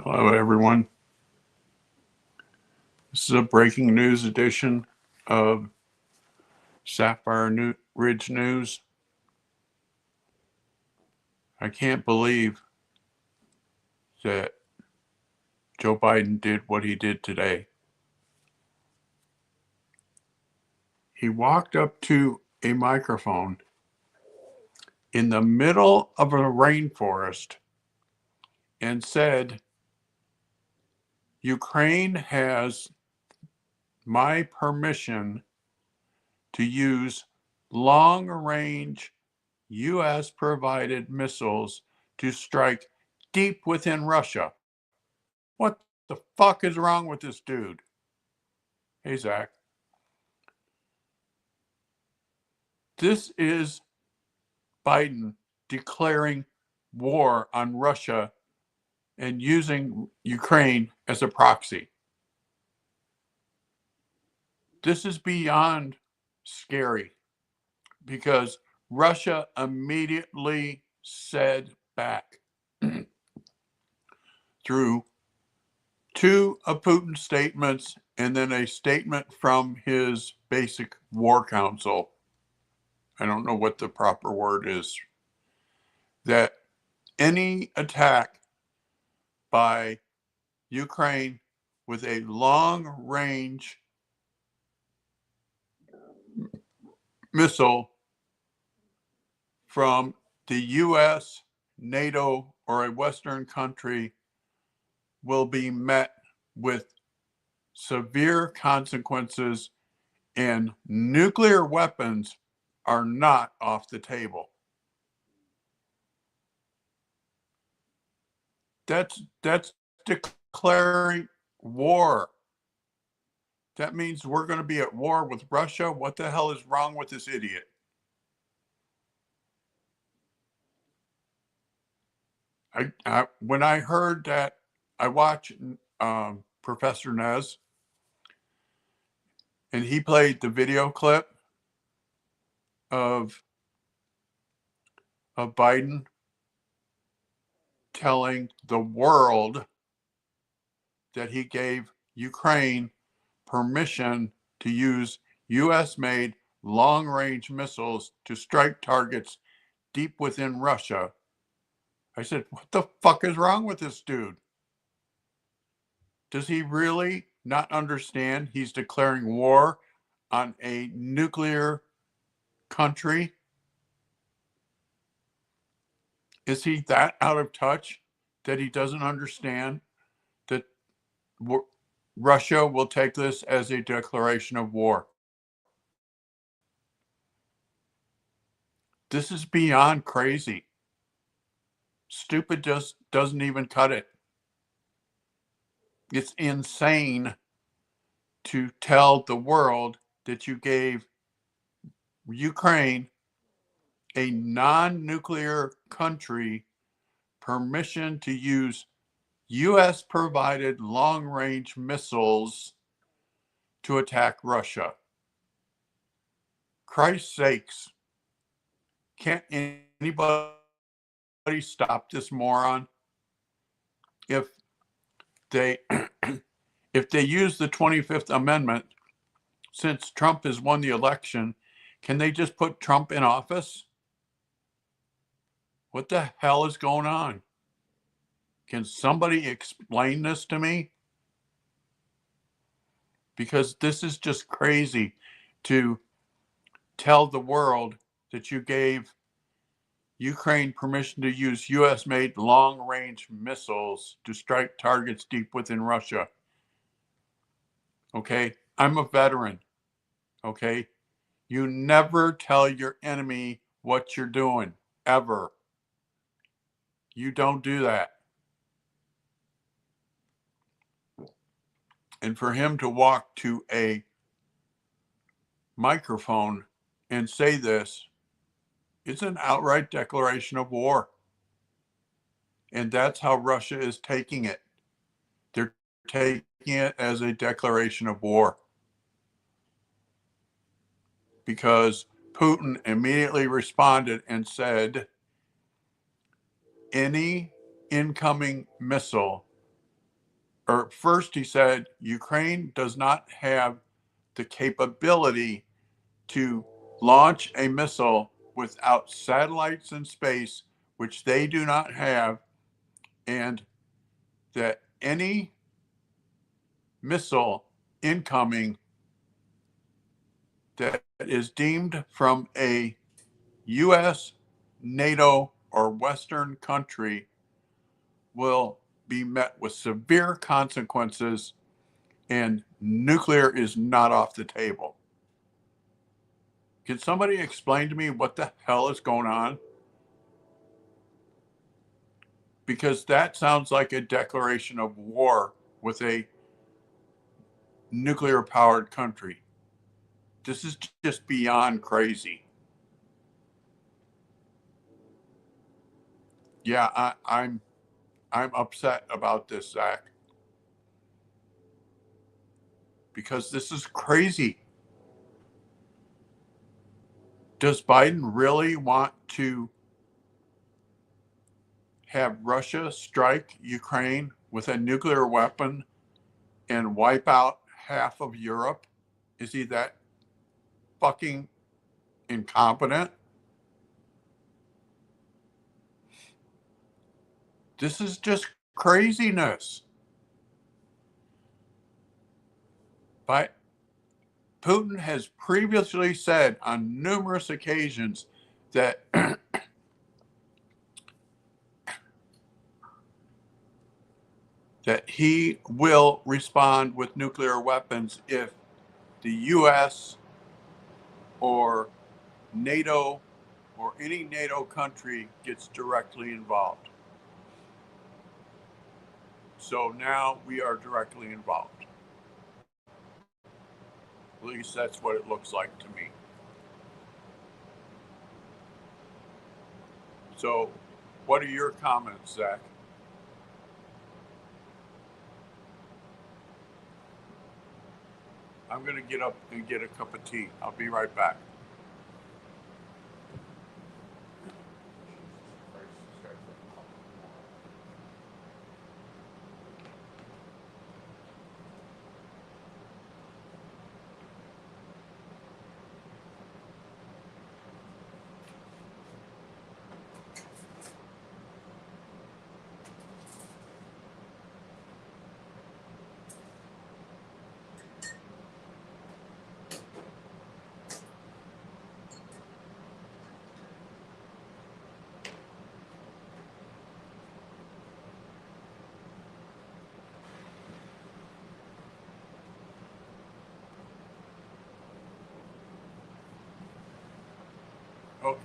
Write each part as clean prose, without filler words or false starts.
Hello, everyone. This is a breaking news edition of Ridge News. I can't believe that Joe Biden did what he did today. He walked up to a microphone in the middle of a rainforest and said, Ukraine has my permission to use long-range U.S. provided missiles to strike deep within Russia. What the fuck is wrong with this dude? Hey, Zach. This is Biden declaring war on Russia and using Ukraine as a proxy. This is beyond scary because Russia immediately said back through two of Putin's statements and then a statement from his basic war council. I don't know what the proper word is. That any attack by Ukraine with a long range missile from the US, NATO, or a Western country will be met with severe consequences, and nuclear weapons are not off the table. That's declaring war. That means we're going to be at war with Russia. What the hell is wrong with this idiot? When I heard that, I watched Professor Nez, and he played the video clip of Biden telling the world that he gave Ukraine permission to use US-made long-range missiles to strike targets deep within Russia. I said, what the fuck is wrong with this dude? Does he really not understand he's declaring war on a nuclear country? Is he that out of touch that he doesn't understand that Russia will take this as a declaration of war? This is beyond crazy. Stupid just doesn't even cut it. It's insane to tell the world that you gave Ukraine, a non-nuclear country, permission to use US provided long-range missiles to attack Russia. Christ's sakes, can't anybody stop this moron? If they if they use the 25th Amendment, since Trump has won the election, can they just put Trump in office? What the hell is going on? Can somebody explain this to me? Because this is just crazy to tell the world that you gave Ukraine permission to use US-made long-range missiles to strike targets deep within Russia. Okay, I'm a veteran. Okay, you never tell your enemy what you're doing, ever. You don't do that. And for him to walk to a microphone and say this, it's an outright declaration of war. And that's how Russia is taking it. They're taking it as a declaration of war. Because Putin immediately responded and said, any incoming missile or first he said Ukraine does not have the capability to launch a missile without satellites in space, which they do not have, and that any missile incoming that is deemed from a US, NATO, or Western country will be met with severe consequences, and nuclear is not off the table. Can somebody explain to me what the hell is going on? Because that sounds like a declaration of war with a nuclear powered country. This is just beyond crazy. Yeah, I'm upset about this, Zach, because this is crazy. Does Biden really want to have Russia strike Ukraine with a nuclear weapon and wipe out half of Europe? Is he that fucking incompetent? This is just craziness. But Putin has previously said on numerous occasions that that he will respond with nuclear weapons if the US or NATO or any NATO country gets directly involved. So now we are directly involved. At least that's what it looks like to me. So, what are your comments, Zach? I'm going to get up and get a cup of tea. I'll be right back. Okay.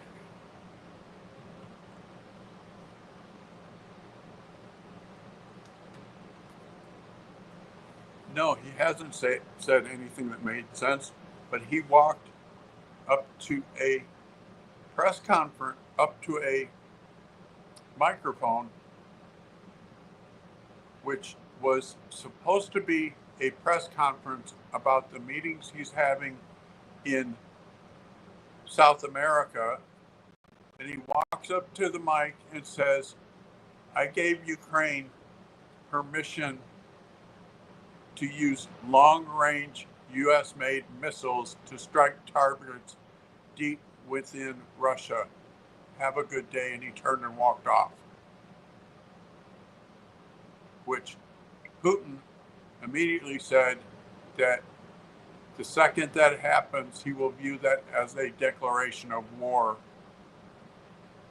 No, he hasn't said anything that made sense, but he walked up to a press conference, up to a microphone, which was supposed to be a press conference about the meetings he's having in South America. And he walks up to the mic and says, I gave Ukraine permission to use long range US made missiles to strike targets deep within Russia. Have a good day. And he turned and walked off. Which Putin immediately said that the second that happens, he will view that as a declaration of war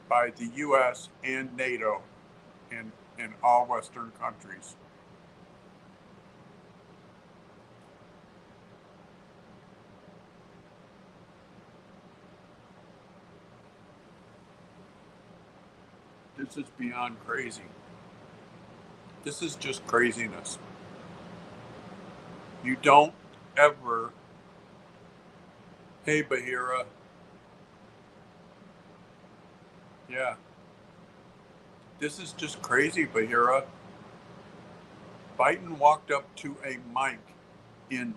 by the US and NATO and all Western countries. This is beyond crazy. This is just craziness. You don't ever, hey Bahira, yeah, this is just crazy, Bahira. Biden walked up to a mic in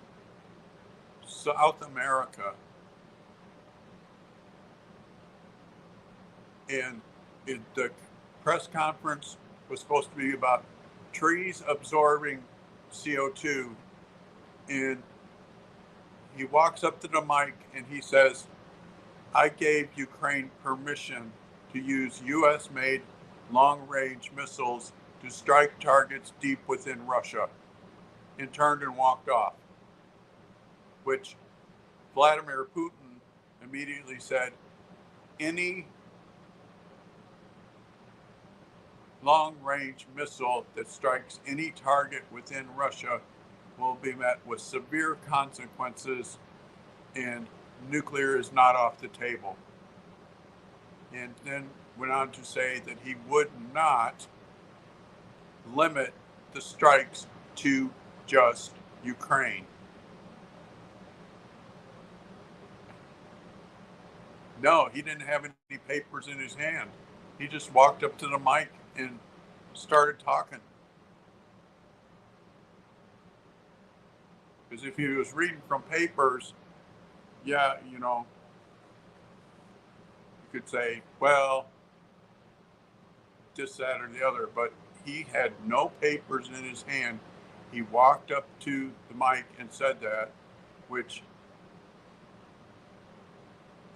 South America and the press conference was supposed to be about trees absorbing CO2. And he walks up to the mic and he says, I gave Ukraine permission to use US made long range missiles to strike targets deep within Russia, and turned and walked off. Which Vladimir Putin immediately said, any long range missile that strikes any target within Russia will be met with severe consequences, and nuclear is not off the table. And then went on to say that he would not limit the strikes to just Ukraine. No, he didn't have any papers in his hand. He just walked up to the mic and started talking. Because if he was reading from papers, yeah, you could say, well, this, that, or the other, but he had no papers in his hand. He walked up to the mic and said that, which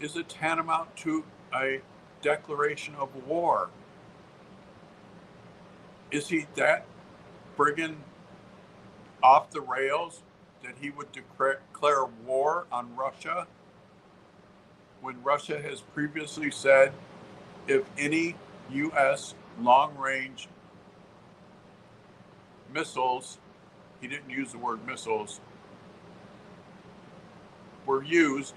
is a tantamount to a declaration of war. Is he that friggin' off the rails that he would declare war on Russia when Russia has previously said if any U.S. long-range missiles, he didn't use the word missiles, were used,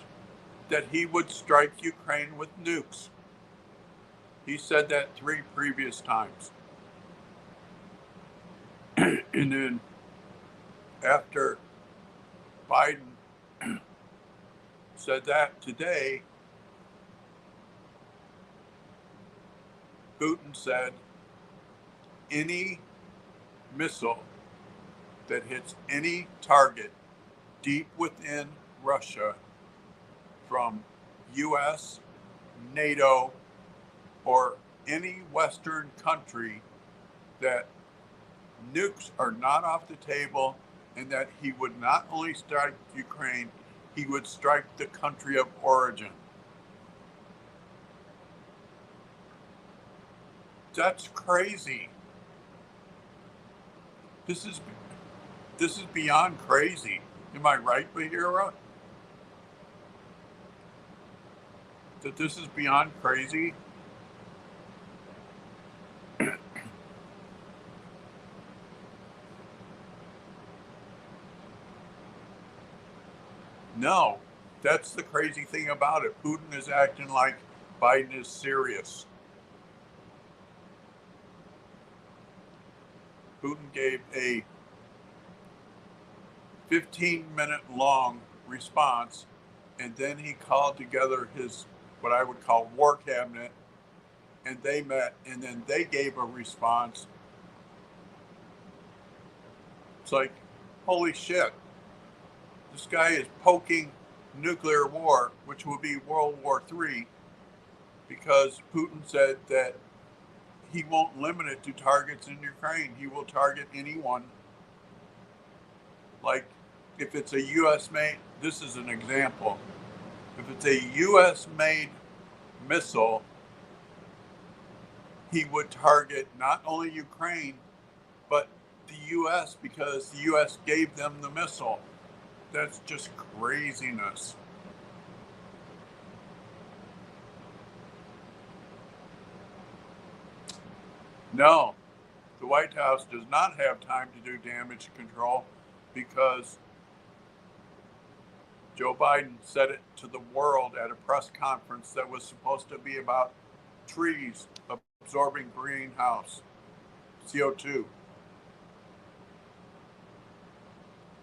that he would strike Ukraine with nukes. He said that 3 previous times. And then after Biden said that today, Putin said any missile that hits any target deep within Russia from US, NATO, or any Western country, that nukes are not off the table, and that he would not only strike Ukraine, he would strike the country of origin. That's crazy. This is beyond crazy. Am I right, Bahira? That this is beyond crazy? No, that's the crazy thing about it. Putin is acting like Biden is serious. Putin gave a 15-minute long response, and then he called together his, what I would call, war cabinet, and they met, and then they gave a response. It's like, holy shit. This guy is poking nuclear war, which will be World War III, because Putin said that he won't limit it to targets in Ukraine. He will target anyone. Like, if it's a U.S. made, this is an example. If it's a U.S. made missile, he would target not only Ukraine, but the U.S., because the U.S. gave them the missile. That's just craziness. No, the White House does not have time to do damage control, because Joe Biden said it to the world at a press conference that was supposed to be about trees absorbing greenhouse CO2.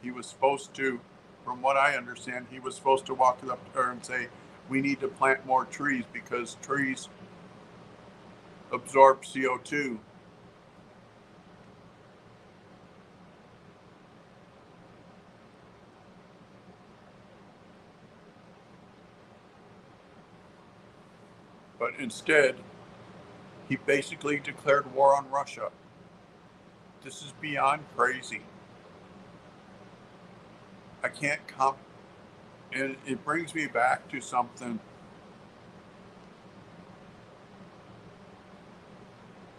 He was supposed to, from what I understand, he was supposed to walk up there and say, we need to plant more trees because trees absorb CO2. But instead, he basically declared war on Russia. This is beyond crazy. can't come. And it brings me back to something.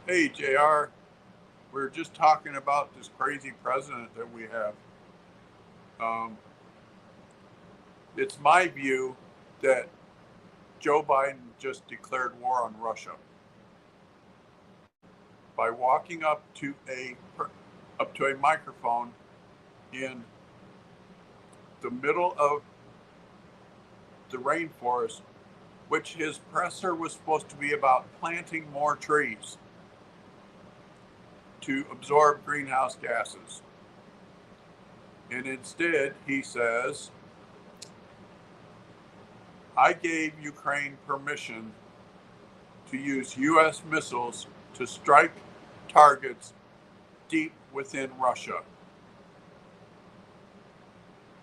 Hey, JR, we were just talking about this crazy president that we have. Um, it's my view that Joe Biden just declared war on Russia by walking up to a microphone in the middle of the rainforest, which his presser was supposed to be about planting more trees to absorb greenhouse gases. And instead, he says, I gave Ukraine permission to use U.S. missiles to strike targets deep within Russia.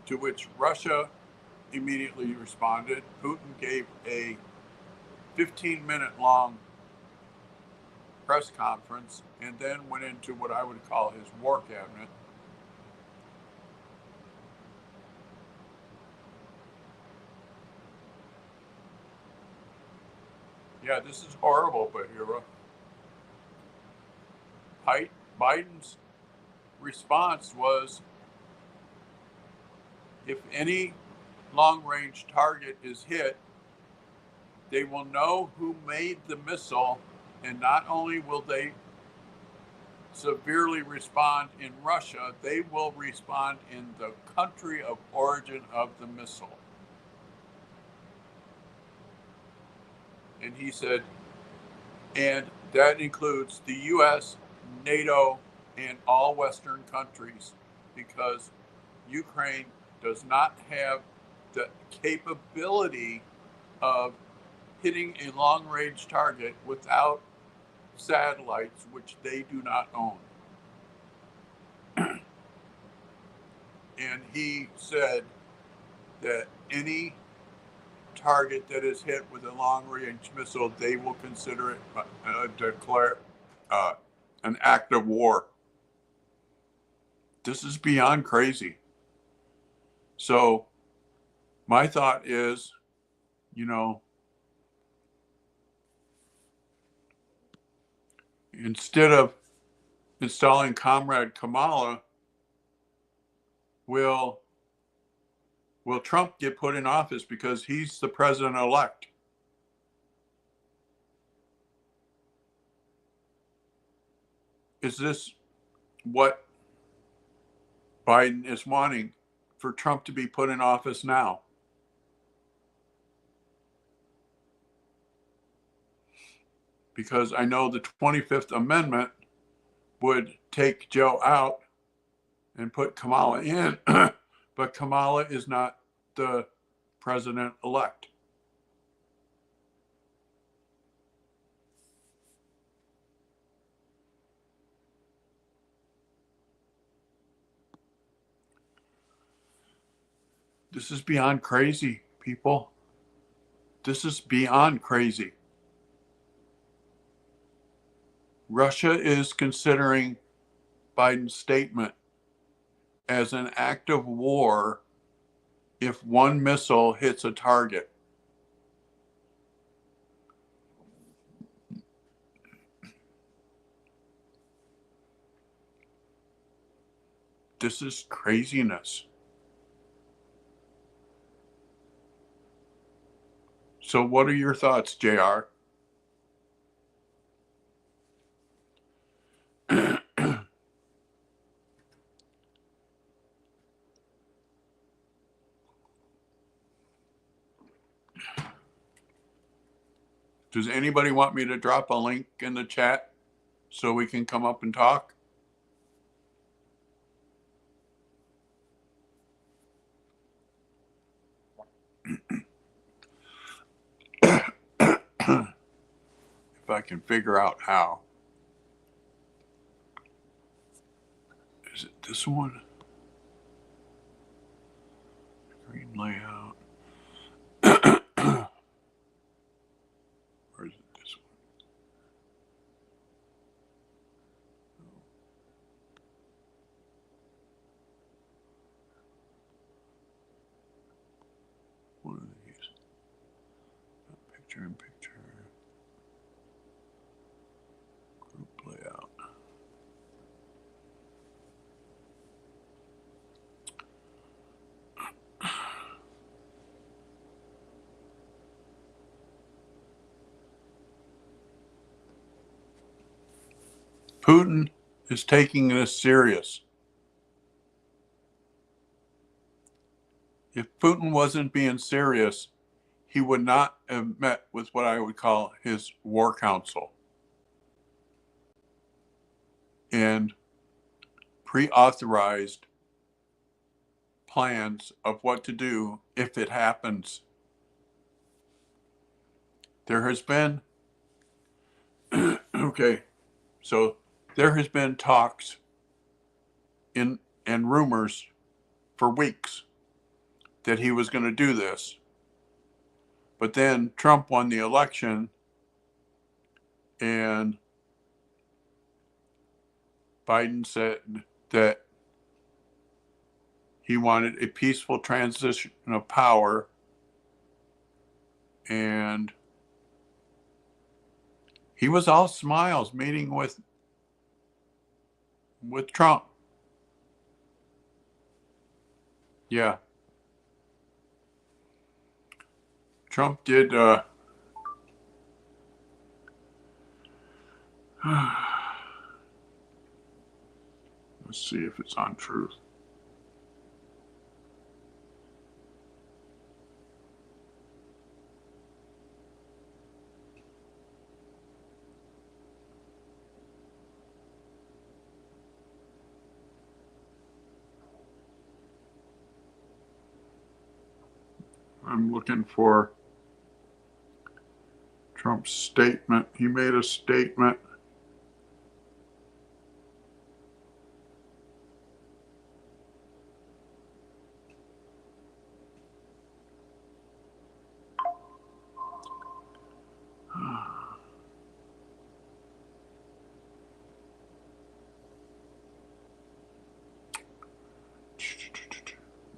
To which Russia immediately responded. Putin gave a 15-minute long press conference and then went into what I would call his war cabinet. Yeah, this is horrible, Bahira. Biden's response was, if any long-range target is hit, they will know who made the missile, and not only will they severely respond in Russia, they will respond in the country of origin of the missile. And he said, and that includes the US, NATO, and all Western countries, because Ukraine does not have the capability of hitting a long-range target without satellites, which they do not own. And he said that any target that is hit with a long-range missile, they will consider it declare an act of war. This is beyond crazy. So my thought is, instead of installing Comrade Kamala, will Trump get put in office because he's the president-elect? Is this what Biden is wanting, for Trump to be put in office now? Because I know the 25th Amendment would take Joe out and put Kamala in, but Kamala is not the president-elect. This is beyond crazy, people. This is beyond crazy. Russia is considering Biden's statement as an act of war if one missile hits a target. This is craziness. So what are your thoughts, JR? Does anybody want me to drop a link in the chat so we can come up and talk? If I can figure out how. Is it this one? Green layout. Or is it this one? in picture. Group layout. Putin is taking this serious. If Putin wasn't being serious, he would not have met with what I would call his war council and pre-authorized plans of what to do if it happens. There has been, okay, so there has been talks and rumors for weeks that he was going to do this. But then Trump won the election and Biden said that he wanted a peaceful transition of power, and he was all smiles meeting with Trump. Yeah. Trump did let's see if it's on Truth. I'm looking for Trump's statement. He made a statement.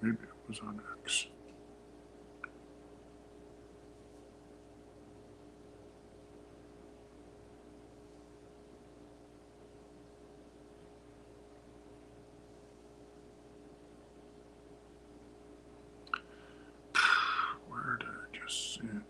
Maybe it was on X. Where did I just see it?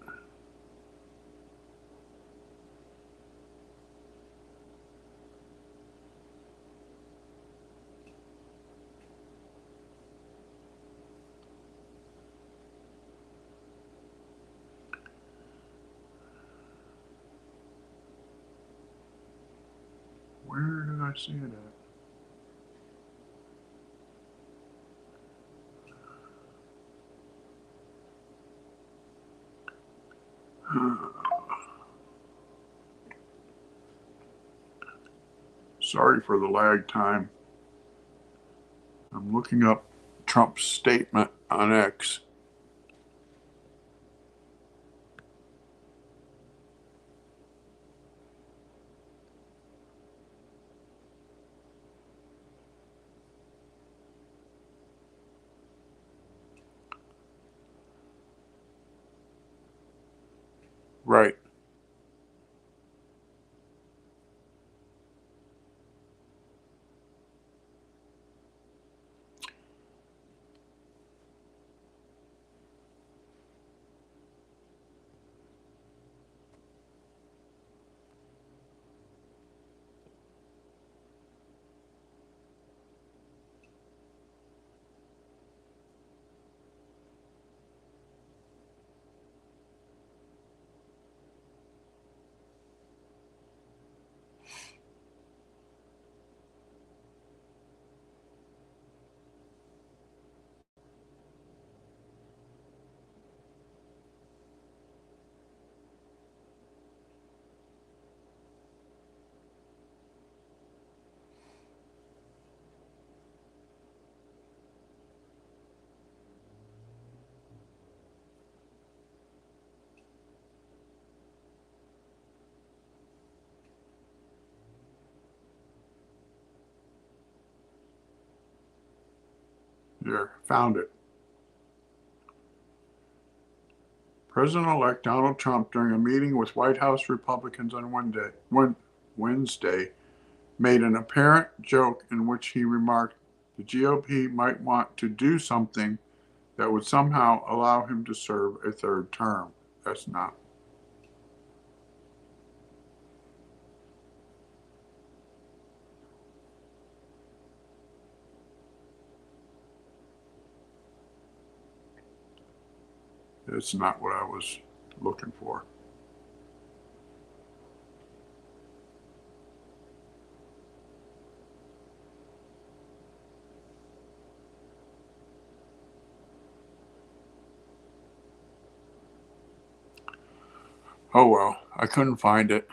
Where did I see it at? Sorry for the lag time. I'm looking up Trump's statement on X. Right. There, found it. President-elect Donald Trump, during a meeting with White House Republicans on Wednesday, made an apparent joke in which he remarked the GOP might want to do something that would somehow allow him to serve a third term. That's not. That's not what I was looking for. Oh well, I couldn't find it.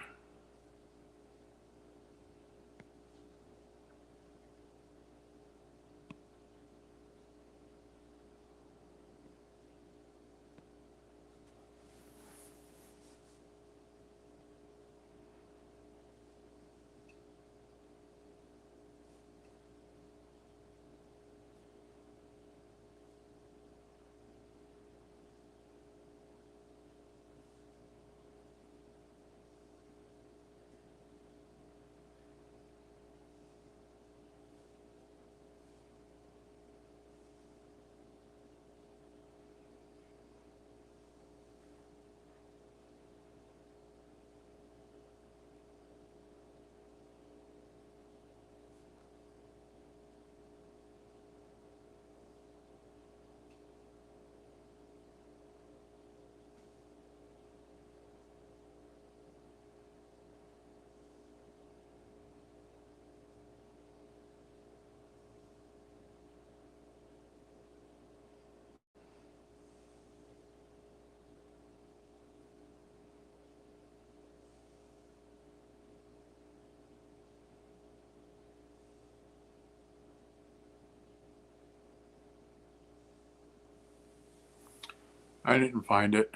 I didn't find it.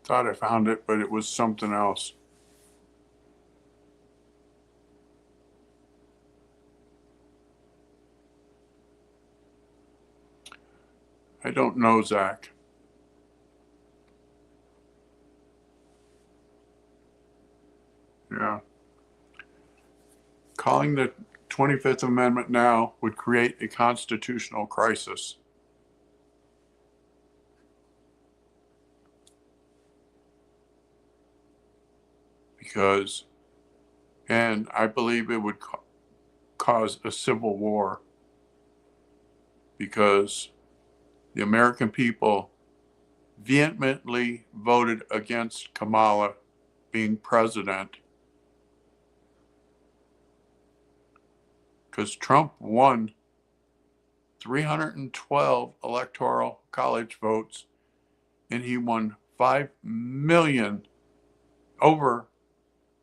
Thought I found it, but it was something else. I don't know, Zach. Yeah. Calling the 25th Amendment now would create a constitutional crisis. Because, and I believe it would cause a civil war, because the American people vehemently voted against Kamala being president, because Trump won 312 electoral college votes, and he won 5 million over,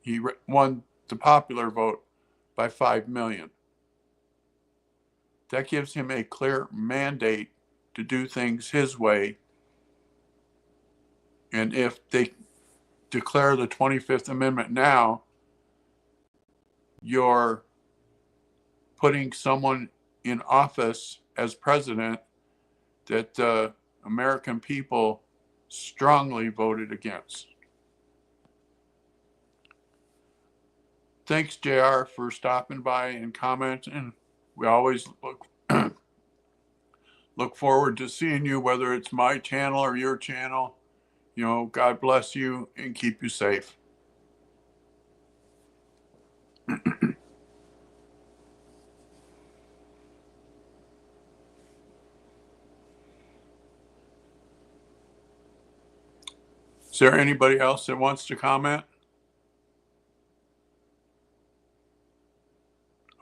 he won the popular vote by 5 million. That gives him a clear mandate to do things his way. And if they declare the 25th Amendment now, you're putting someone in office as president that the American people strongly voted against. Thanks, JR, for stopping by and commenting. We always look forward to seeing you, whether it's my channel or your channel. You know, God bless you and keep you safe. Is there anybody else that wants to comment?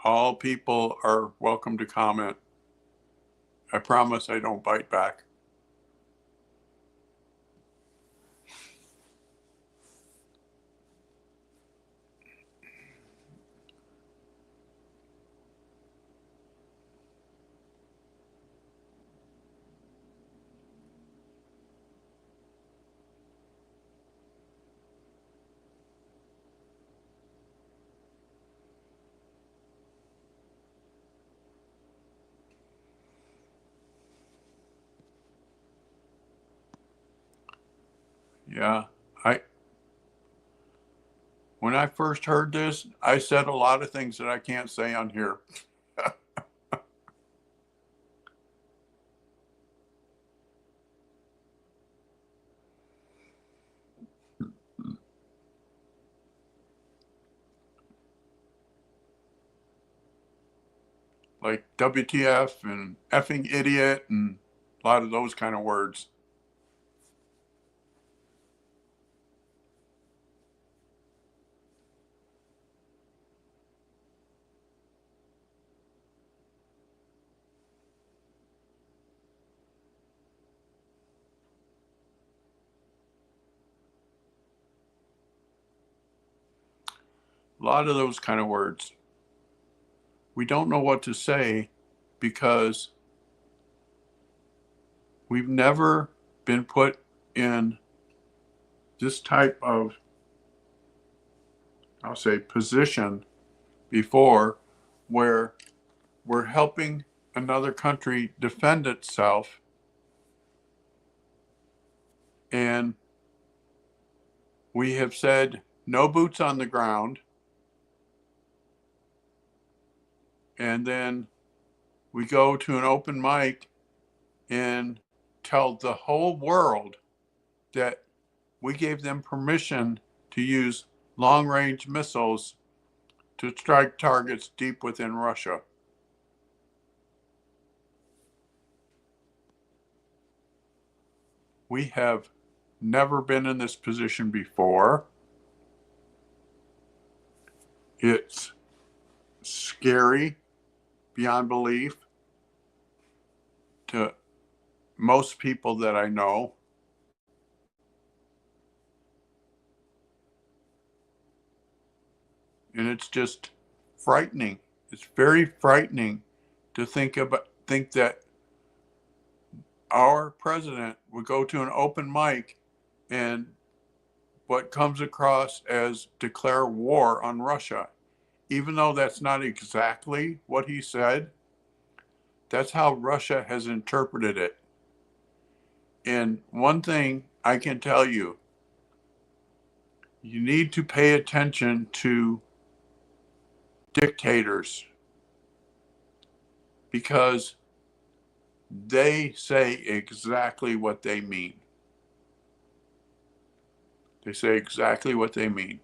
All people are welcome to comment. I promise I don't bite back. Yeah. I When I first heard this, I said a lot of things that I can't say on here. Like WTF and effing idiot and a lot of those kind of words. A lot of those kind of words. We don't know what to say because we've never been put in this type of, I'll say, position before where we're helping another country defend itself, and we have said no boots on the ground, and then we go to an open mic and tell the whole world that we gave them permission to use long range missiles to strike targets deep within Russia. We have never been in this position before. It's scary beyond belief to most people that I know. And it's just frightening. It's very frightening to think that our president would go to an open mic and what comes across as declare war on Russia. Even though that's not exactly what he said, that's how Russia has interpreted it. And one thing I can tell you, you need to pay attention to dictators because they say exactly what they mean. They say exactly what they mean.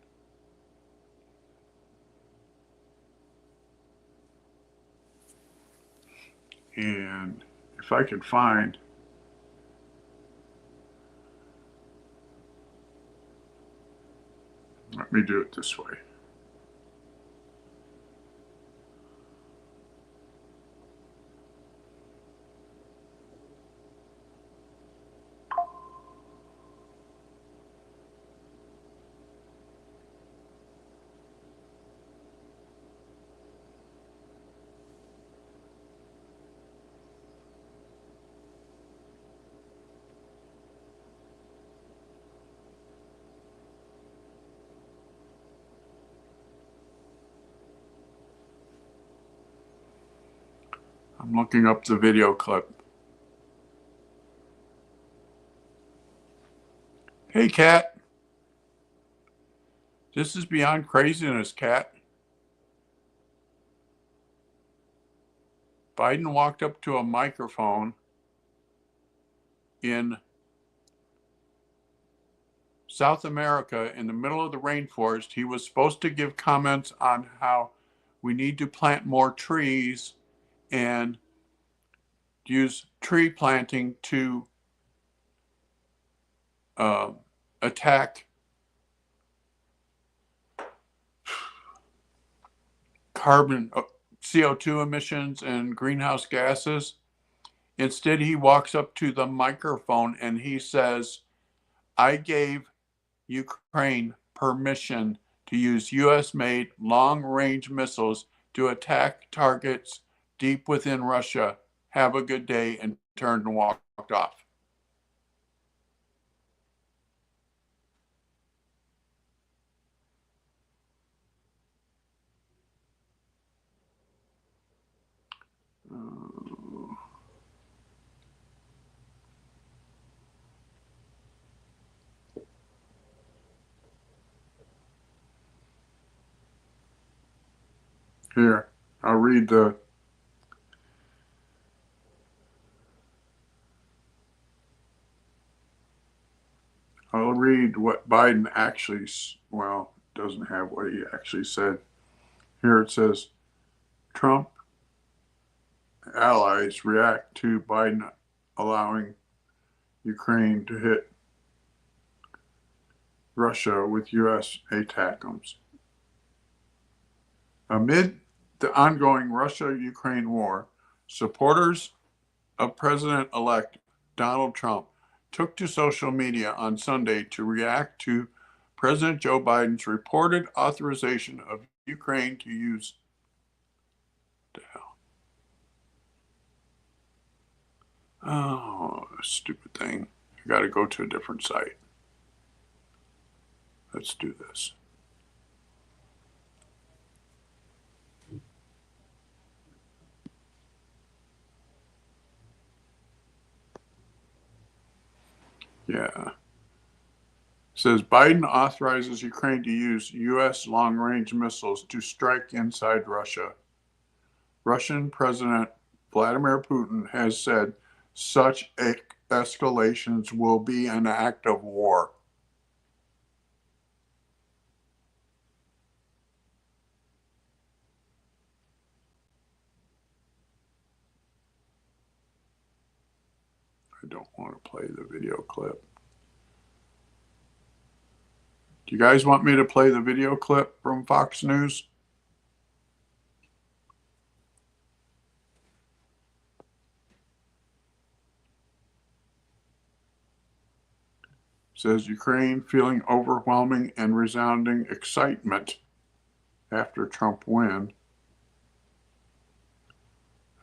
And if I can find, let me do it this way. I'm looking up the video clip. Hey, Cat. This is beyond craziness, Cat. Biden walked up to a microphone in South America in the middle of the rainforest. He was supposed to give comments on how we need to plant more trees and use tree planting to uh, attack carbon, CO2 emissions and greenhouse gases. Instead, he walks up to the microphone and he says, I gave Ukraine permission to use US made long range missiles to attack targets deep within Russia. Have a good day, and turned and walked off. Here, I'll read what Biden actually, well, doesn't have what he actually said. Here it says, Trump allies react to Biden allowing Ukraine to hit Russia with U.S. ATACMS. Amid the ongoing Russia-Ukraine war, supporters of President-elect Donald Trump took to social media on Sunday to react to President Joe Biden's reported authorization of Ukraine to use oh, stupid thing. I got to go to a different site. Let's do this. Yeah. It says Biden authorizes Ukraine to use U.S. long range missiles to strike inside Russia. Russian President Vladimir Putin has said such escalations will be an act of war. I don't want to play the video clip. Do you guys want me to play the video clip from Fox News? It says Ukraine feeling overwhelming and resounding excitement after Trump win.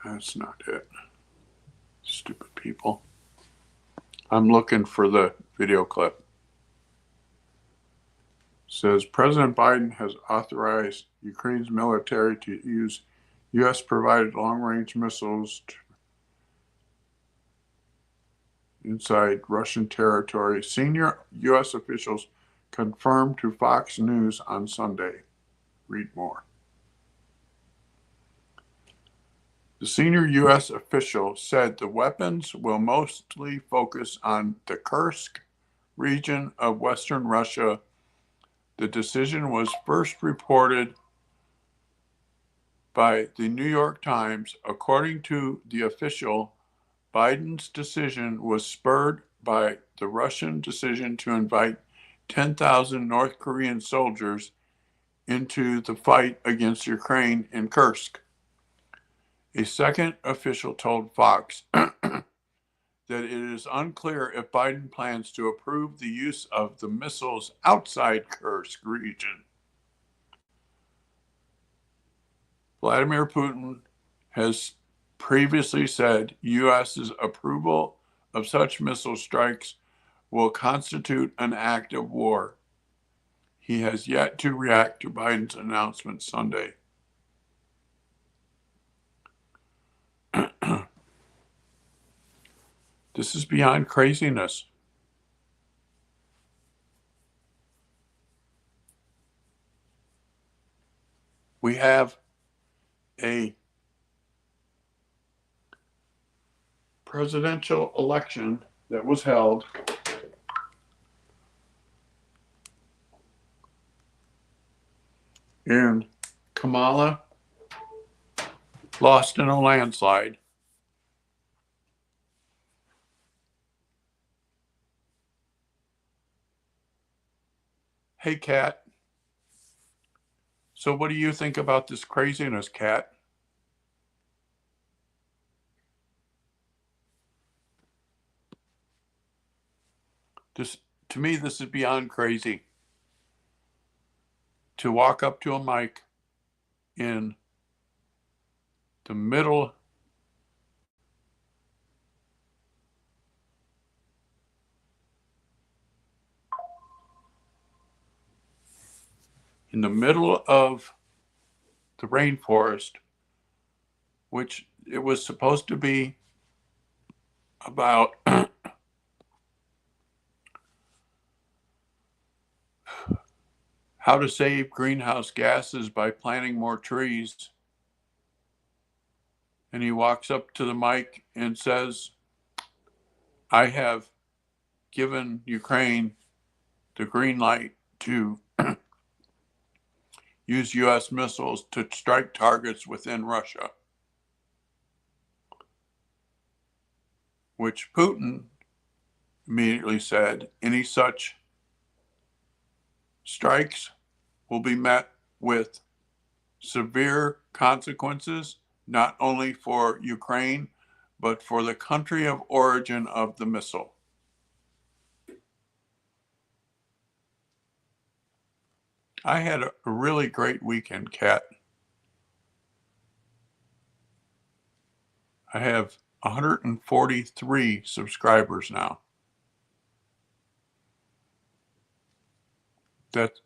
That's not it. Stupid people. I'm looking for the video clip. It says President Biden has authorized Ukraine's military to use U.S. provided long range missiles inside Russian territory. Senior U.S. officials confirmed to Fox News on Sunday. Read more. The senior U.S. official said the weapons will mostly focus on the Kursk region of western Russia. The decision was first reported by the New York Times. According to the official, Biden's decision was spurred by the Russian decision to invite 10,000 North Korean soldiers into the fight against Ukraine in Kursk. A second official told Fox that it is unclear if Biden plans to approve the use of the missiles outside Kursk region. Vladimir Putin has previously said U.S.'s approval of such missile strikes will constitute an act of war. He has yet to react to Biden's announcement Sunday. This is beyond craziness. We have a presidential election that was held and Kamala lost in a landslide. Hey, Kat. So what do you think about this craziness, Kat? To me, this is beyond crazy. To walk up to a mic in the middle of the rainforest, which it was supposed to be about how to save greenhouse gases by planting more trees. and he walks up to the mic and says, I have given Ukraine the green light to use U.S. missiles to strike targets within Russia, which Putin immediately said any such strikes will be met with severe consequences, not only for Ukraine, but for the country of origin of the missile. I had a really great weekend, Kat. I have 143 subscribers now.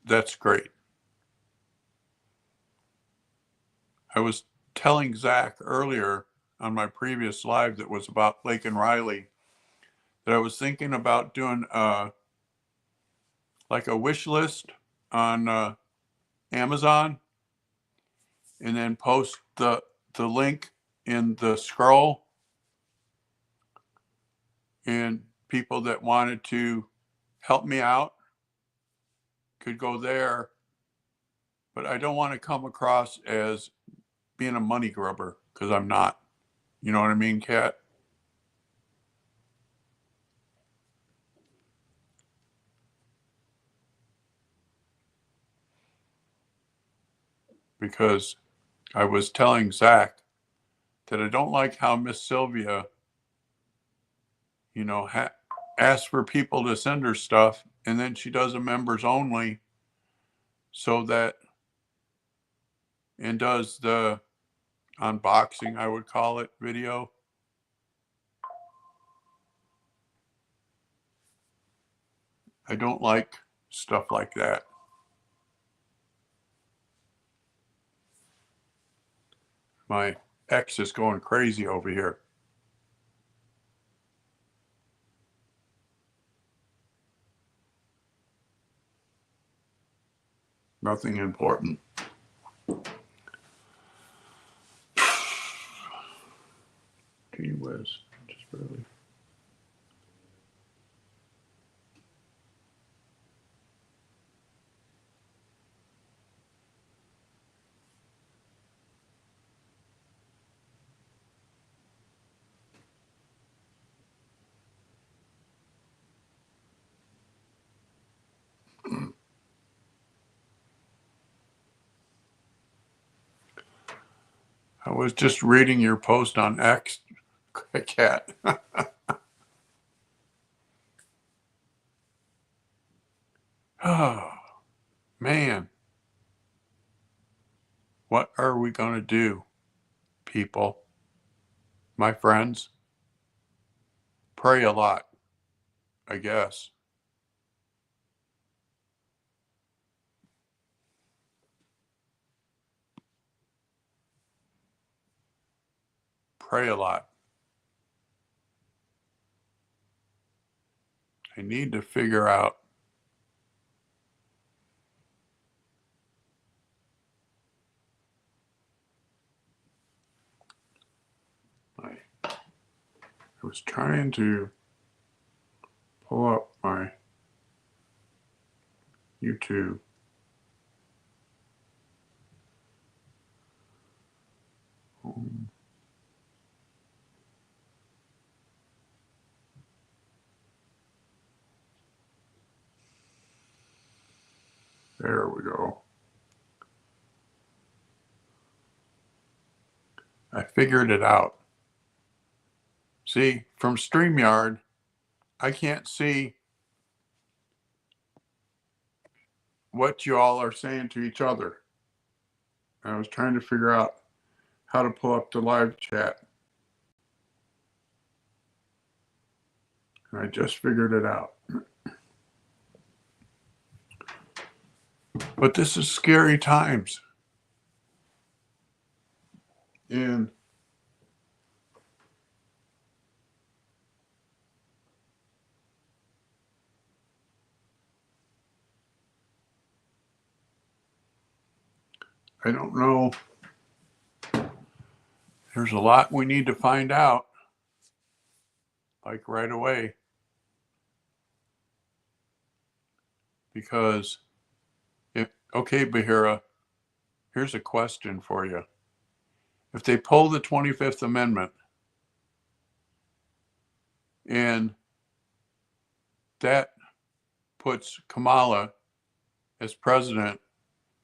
That's great. I was telling Zach earlier on my previous live that was about Lake and Riley that I was thinking about doing like a wish list on Amazon and then post the link in the scroll, and people that wanted to help me out could go there. But I don't want to come across as being a money grubber, because I'm not. You know what I mean, Kat? Because I was telling Zach that I don't like how Miss Sylvia, you know, asks for people to send her stuff, and then she does a members only, so that, and does the unboxing, I would call it, video. I don't like stuff like that. My ex is going crazy over here. Nothing important. Gee whiz, just barely. I was just reading your post on X, Cat. Oh, man. What are we going to do, people? My friends? Pray a lot, I guess. Pray a lot. I need to figure out I was trying to pull up my YouTube. There we go. I figured it out. See, from StreamYard, I can't see what you all are saying to each other. I was trying to figure out how to pull up the live chat. And I just figured it out. But this is scary times. And I don't know There's a lot we need to find out, like right away. Because okay, Bahira, here's a question for you. If they pull the 25th Amendment and that puts Kamala as president,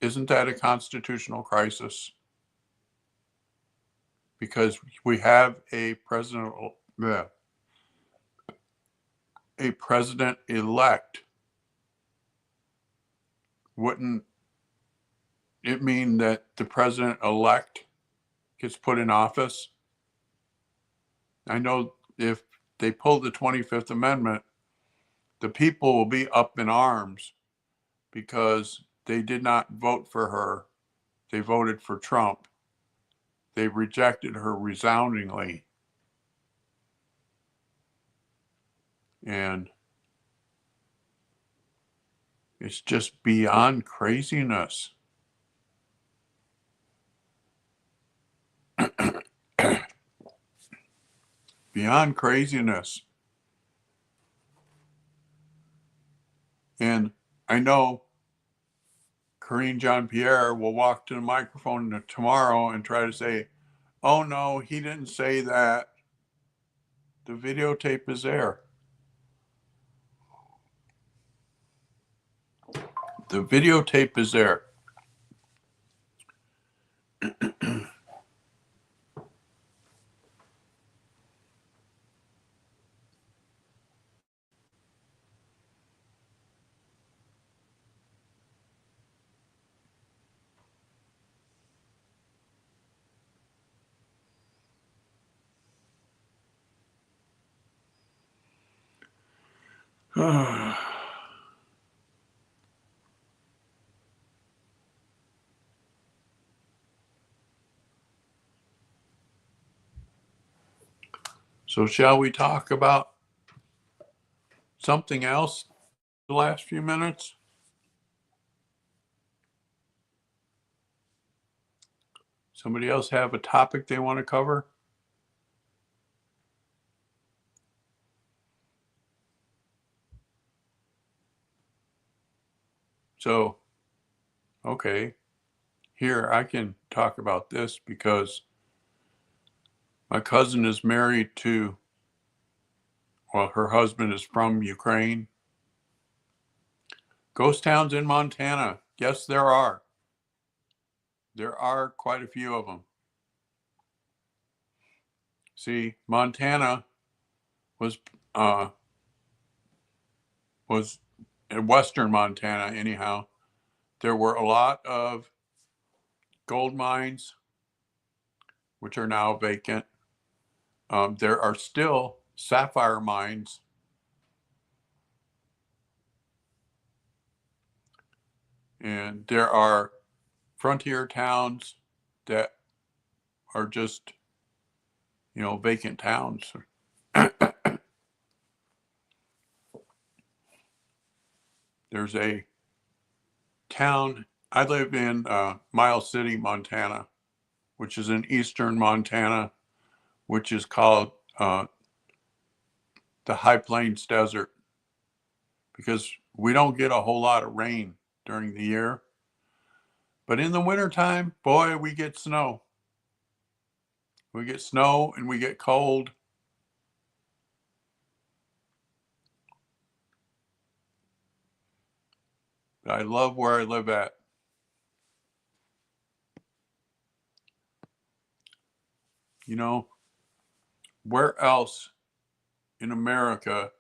isn't that a constitutional crisis? Because we have a president-elect. Wouldn't it mean that the president-elect gets put in office? I know if they pull the 25th Amendment, the people will be up in arms because they did not vote for her. They voted for Trump. They rejected her resoundingly. And it's just beyond craziness. Beyond craziness. And I know Karine Jean-Pierre will walk to the microphone tomorrow and try to say, oh no, he didn't say that. The videotape is there. The videotape is there. So shall we talk about something else the last few minutes? Somebody else have a topic they want to cover? So, okay, here I can talk about this because my cousin is married to, well, her husband is from Ukraine. Ghost towns in Montana. Yes, there are. There are quite a few of them. See, Montana was in western Montana anyhow. There were a lot of gold mines, which are now vacant. There are still sapphire mines. And there are frontier towns that are just, vacant towns. There's a town, I live in Miles City, Montana, which is in eastern Montana, which is called the High Plains Desert, because we don't get a whole lot of rain during the year. But in the wintertime, boy, we get snow. We get snow and we get cold. But I love where I live at. Where else in America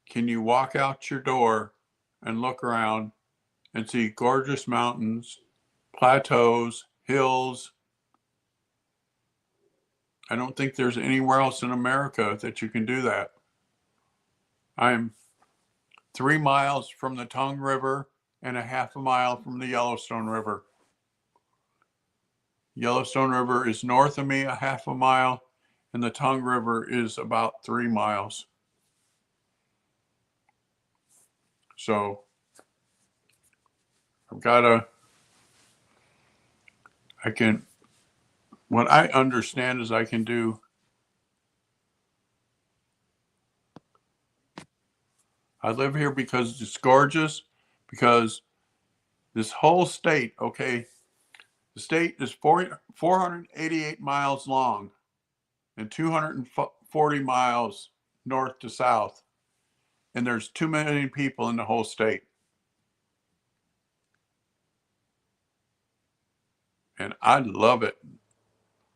can you walk out your door and look around and see gorgeous mountains, plateaus, hills? I don't think there's anywhere else in America that you can do that. I'm 3 miles from the Tongue River and a half a mile from the Yellowstone River. Yellowstone River is north of me a half a mile, and the Tongue River is about 3 miles. So I can what I understand is I can do, I live here because it's gorgeous, because this whole state, okay, the state is 488 miles long and 240 miles north to south. And there's 2 million people in the whole state. And I love it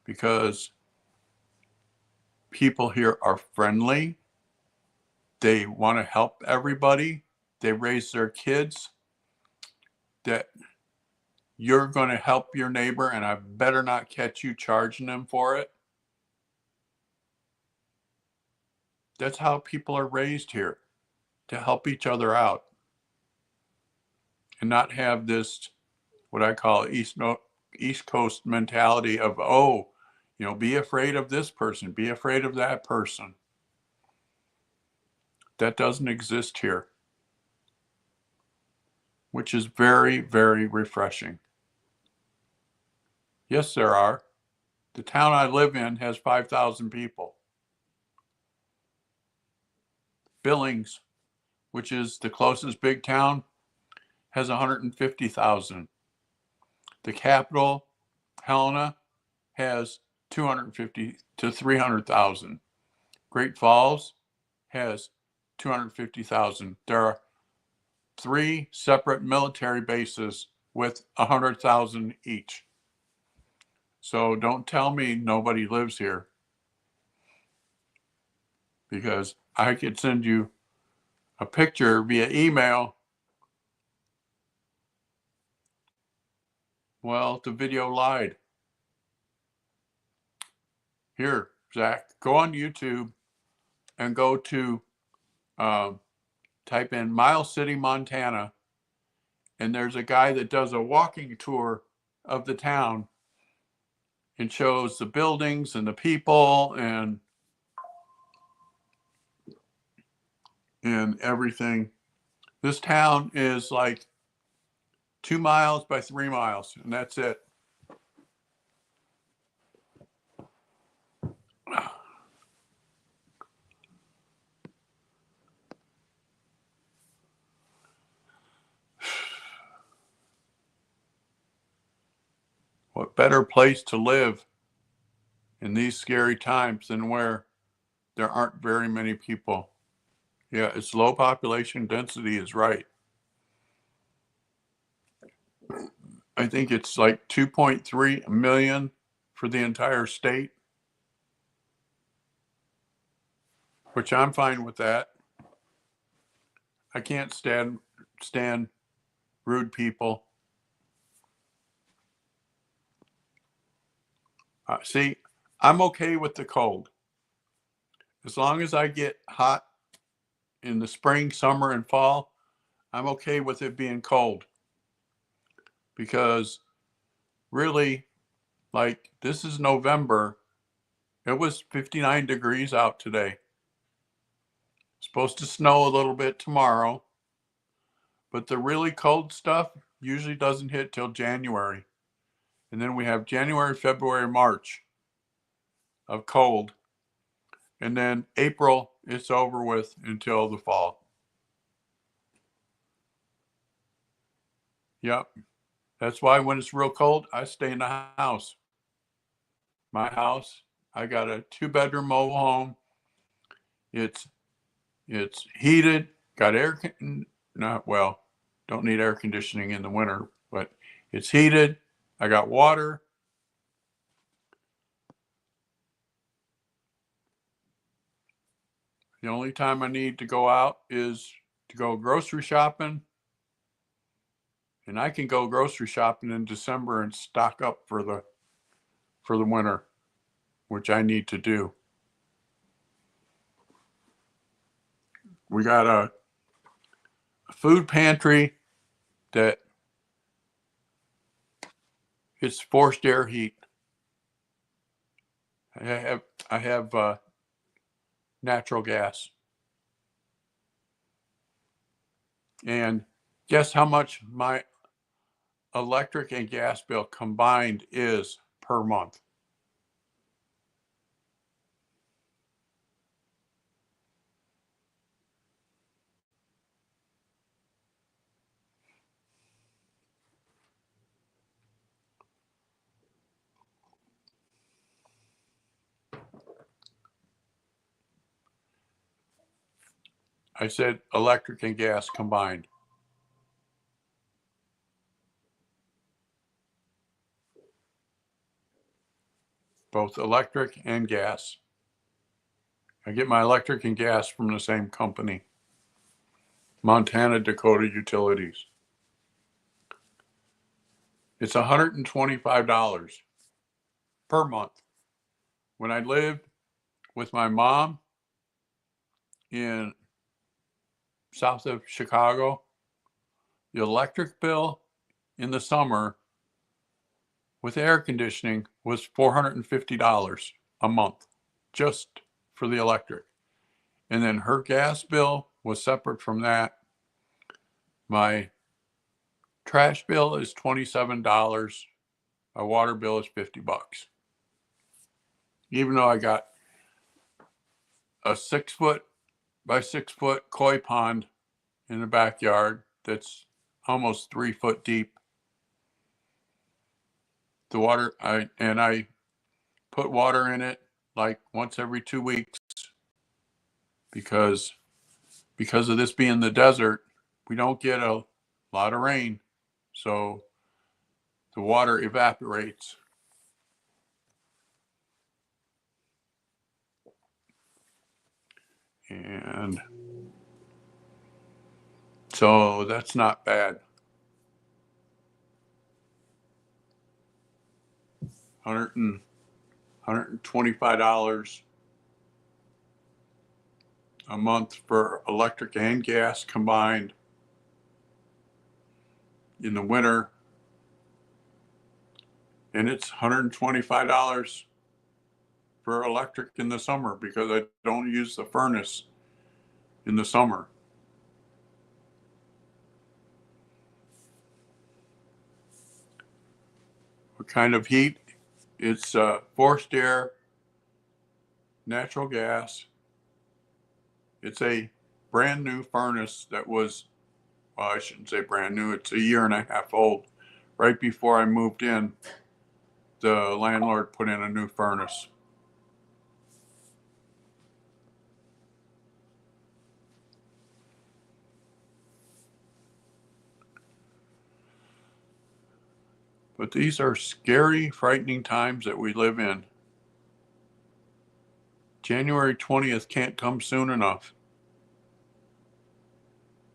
because people here are friendly. They want to help everybody. They raise their kids that you're going to help your neighbor, and I better not catch you charging them for it. That's how people are raised here, to help each other out and not have this, what I call East Coast mentality of, oh, you know, be afraid of this person, be afraid of that person. That doesn't exist here, which is very, very refreshing. Yes, there are. The town I live in has 5,000 people. Billings, which is the closest big town, has 150,000. The capital, Helena, has 250 to 300,000. Great Falls has 250,000. There are 3 separate military bases with 100,000 each. So don't tell me nobody lives here, because I could send you a picture via email. Well, the video lied. Here, Zach, go on YouTube and go to type in Miles City, Montana, and there's a guy that does a walking tour of the town and shows the buildings and the people and everything. This town is like 2 miles by 3 miles, and that's it. What better place to live in these scary times than where there aren't very many people? Yeah, it's low population density is right. I think it's like 2.3 million for the entire state, which I'm fine with that. I can't stand rude people. See, I'm okay with the cold. As long as I get hot in the spring, summer, and fall, I'm okay with it being cold. Because really, like, this is November. It was 59 degrees out today. Supposed to snow a little bit tomorrow. But the really cold stuff usually doesn't hit till January. And then we have January, February, March of cold. And then April, it's over with until the fall. Yep. That's why when it's real cold, I stay in the house. My house, I got a 2-bedroom mobile home. It's heated, got not well, don't need air conditioning in the winter, but it's heated. I got water. The only time I need to go out is to go grocery shopping. And I can go grocery shopping in December and stock up for the winter, which I need to do. We got a food pantry that it's forced air heat. I have natural gas. And guess how much my electric and gas bill combined is per month? I said electric and gas combined. Both electric and gas. I get my electric and gas from the same company, Montana Dakota Utilities. It's $125 per month. When I lived with my mom in south of Chicago, the electric bill in the summer with air conditioning was $450 a month just for the electric. And then her gas bill was separate from that. My trash bill is $27. My water bill is $50. Even though I got a 6-foot by 6-foot koi pond in the backyard that's almost 3 foot deep. The water, I put water in it like once every 2 weeks because of this being the desert, we don't get a lot of rain. So the water evaporates. And so that's not bad. $125 a month for electric and gas combined in the winter. And it's $125 for electric in the summer because I don't use the furnace in the summer. What kind of heat? It's forced air, natural gas. It's a brand new furnace that was, well, I shouldn't say brand new, it's a year and a half old. Right before I moved in, the landlord put in a new furnace. But these are scary, frightening times that we live in. January 20th can't come soon enough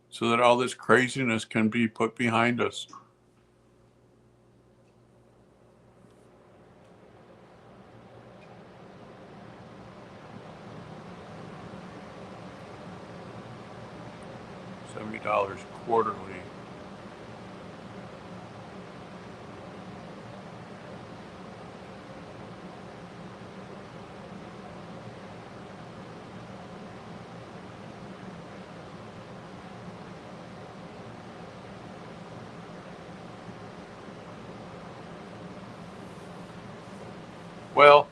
so that all this craziness can be put behind us. $70 quarterly. Well,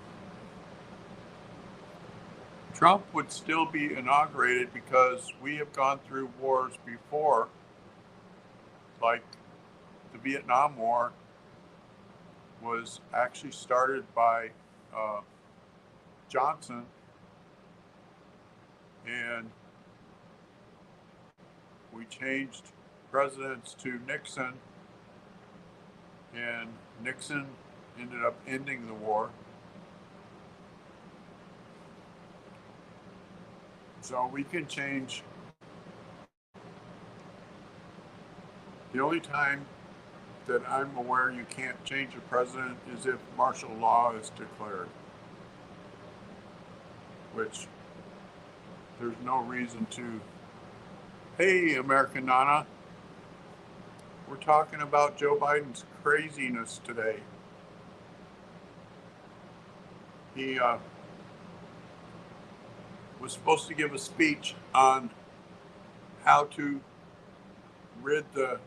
Trump would still be inaugurated because we have gone through wars before, like the Vietnam War was actually started by Johnson, and we changed presidents to Nixon, and Nixon ended up ending the war. So we can change. The only time that I'm aware you can't change a president is if martial law is declared, which there's no reason to. Hey, American Nana, we're talking about Joe Biden's craziness today. He was supposed to give a speech on how to rid the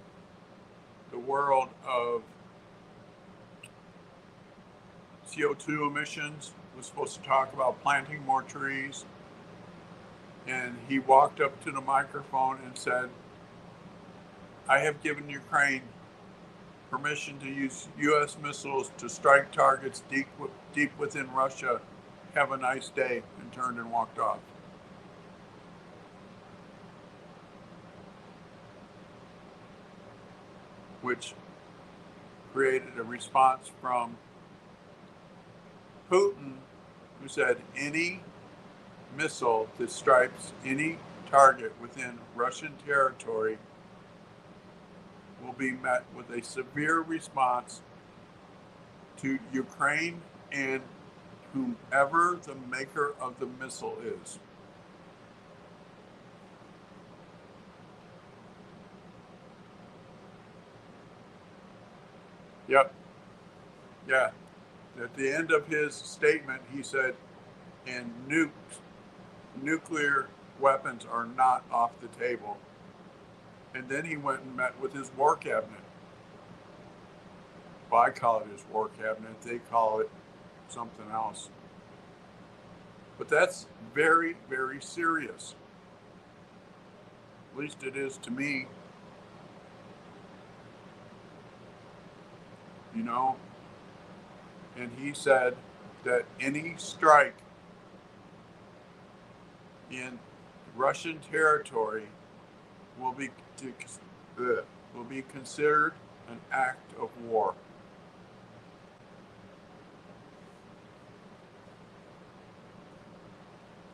world of CO2 emissions, was supposed to talk about planting more trees. And he walked up to the microphone and said, I have given Ukraine permission to use U.S. missiles to strike targets deep within Russia. Have a nice day, and turned and walked off. which created a response from Putin, who said any missile that strikes any target within Russian territory will be met with a severe response to Ukraine and whomever the maker of the missile is. Yep. Yeah. At the end of his statement, he said, and nuclear weapons are not off the table. And then he went and met with his war cabinet. Well, I call it his war cabinet. They call it something else. But that's very, very serious. At least it is to me. You know? And he said that any strike in Russian territory will be considered an act of war.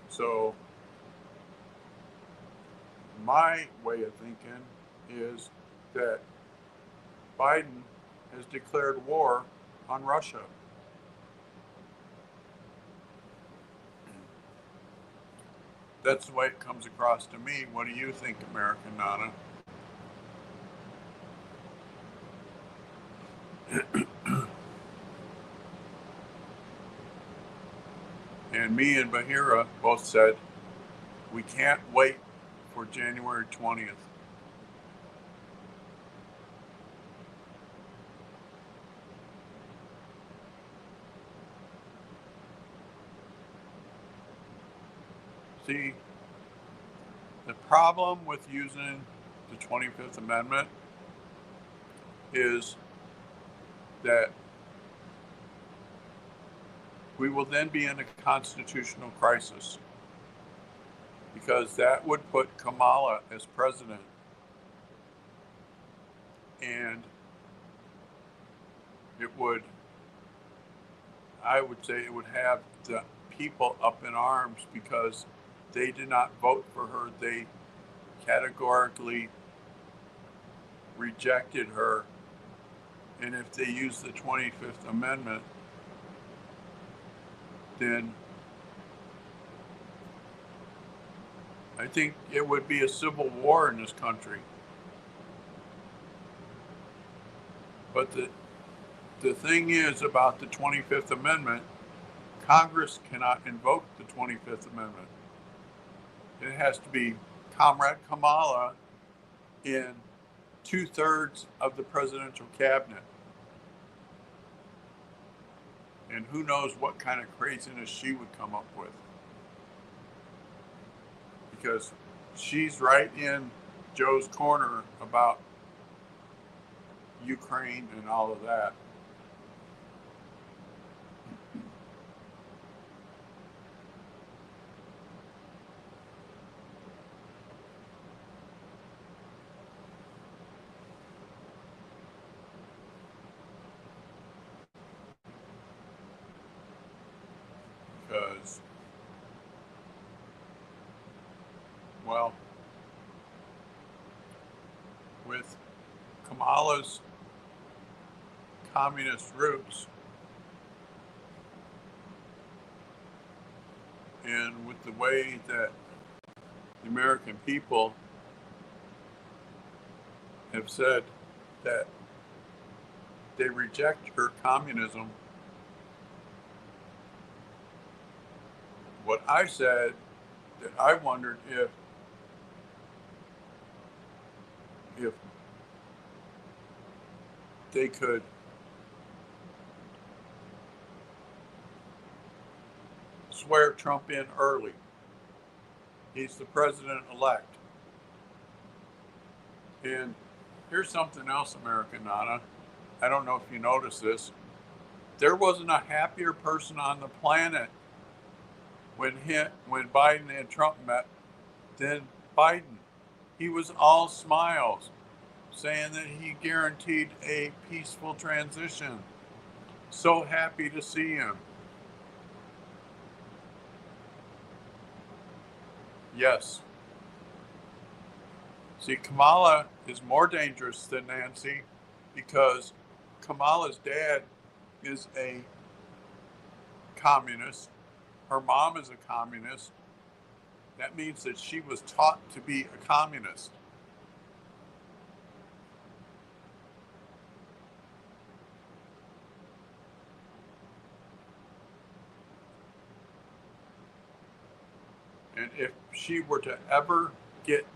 So my way of thinking is that Biden has declared war on Russia. That's the way it comes across to me. What do you think, American Nana? And me and Bahira both said we can't wait for January 20th. See, the problem with using the 25th Amendment is that we will then be in a constitutional crisis, because that would put Kamala as president, and I would say it would have the people up in arms because they did not vote for her. They categorically rejected her. And if they use the 25th Amendment, then I think it would be a civil war in this country. But the thing is about the 25th Amendment, Congress cannot invoke the 25th Amendment. It has to be Comrade Kamala in 2/3 of the presidential cabinet. And who knows what kind of craziness she would come up with. Because she's right in Joe's corner about Ukraine and all of that. Because, well, with Kamala's communist roots and with the way that the American people have said that they reject her communism, what I said, that I wondered if they could swear Trump in early. He's the president-elect. And here's something else, American Nana. I don't know if you noticed this. There wasn't a happier person on the planet when Biden and Trump met than Biden. He was all smiles. saying that he guaranteed a peaceful transition. So happy to see him. Yes. See, Kamala is more dangerous than Nancy because Kamala's dad is a communist. Her mom is a communist. That means that she was taught to be a communist. And if she were to ever get